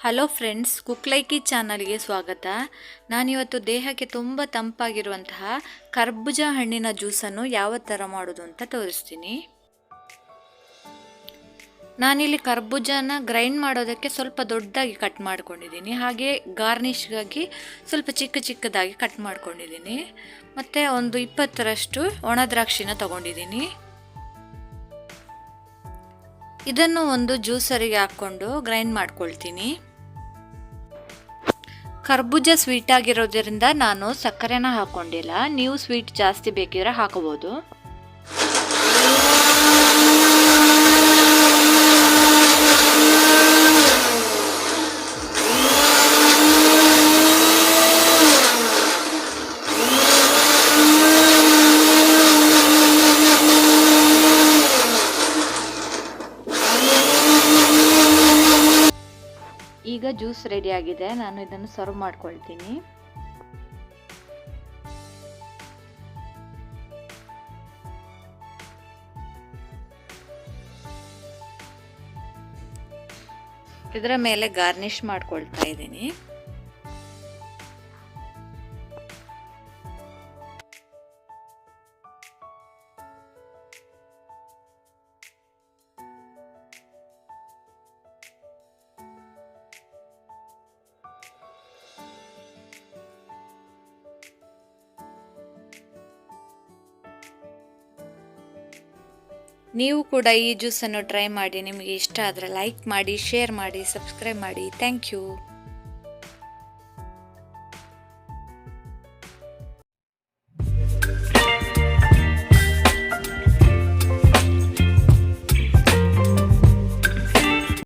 Hello friends, cook ಲೈಕಿ ಚಾನಲ್ಗೆ ಸ್ವಾಗತ. ನಾನಿವತ್ತು ದೇಹಕ್ಕೆ ತುಂಬ ತಂಪಾಗಿರುವಂತಹ ಕರ್ಬೂಜ ಹಣ್ಣಿನ ಜ್ಯೂಸನ್ನು ಯಾವ ಥರ ಮಾಡೋದು ಅಂತ ತೋರಿಸ್ತೀನಿ. ನಾನಿಲ್ಲಿ ಕರ್ಬೂಜನ ಗ್ರೈಂಡ್ ಮಾಡೋದಕ್ಕೆ ಸ್ವಲ್ಪ ದೊಡ್ಡದಾಗಿ ಕಟ್ ಮಾಡ್ಕೊಂಡಿದ್ದೀನಿ. ಹಾಗೆ ಗಾರ್ನಿಷ್ಗಾಗಿ ಸ್ವಲ್ಪ ಚಿಕ್ಕದಾಗಿ ಕಟ್ ಮಾಡ್ಕೊಂಡಿದ್ದೀನಿ. ಮತ್ತು ಒಂದು 20ರಷ್ಟು ಒಣ ದ್ರಾಕ್ಷಿನ ತಗೊಂಡಿದ್ದೀನಿ. ಇದನ್ನು ಒಂದು ಜ್ಯೂಸರಿಗೆ ಹಾಕ್ಕೊಂಡು ಗ್ರೈಂಡ್ ಮಾಡ್ಕೊಳ್ತೀನಿ. ಕರ್ಬೂಜ ಸ್ವೀಟ್ ಆಗಿರೋದ್ರಿಂದ ನಾನು ಸಕ್ಕರೆನ ಹಾಕೊಂಡಿಲ್ಲ. ನೀವು ಸ್ವೀಟ್ ಜಾಸ್ತಿ ಬೇಕಿದ್ರೆ ಹಾಕೋಬಹುದು. ಈಗ ಜ್ಯೂಸ್ ರೆಡಿ ಆಗಿದೆ. ನಾನು ಇದನ್ನು ಸರ್ವ್ ಮಾಡ್ಕೊಳ್ತೀನಿ. ಇದರ ಮೇಲೆ ಗಾರ್ನಿಷ್ ಮಾಡ್ಕೊಳ್ತಾ ಇದ್ದೀನಿ. ನೀವು ಕೂಡ ಈ ಜ್ಯೂಸನ್ನು ಟ್ರೈ ಮಾಡಿ. ನಿಮಗೆ ಇಷ್ಟ ಆದರೆ ಲೈಕ್ ಮಾಡಿ, ಶೇರ್ ಮಾಡಿ, ಸಬ್ಸ್ಕ್ರೈಬ್ ಮಾಡಿ. Thank you.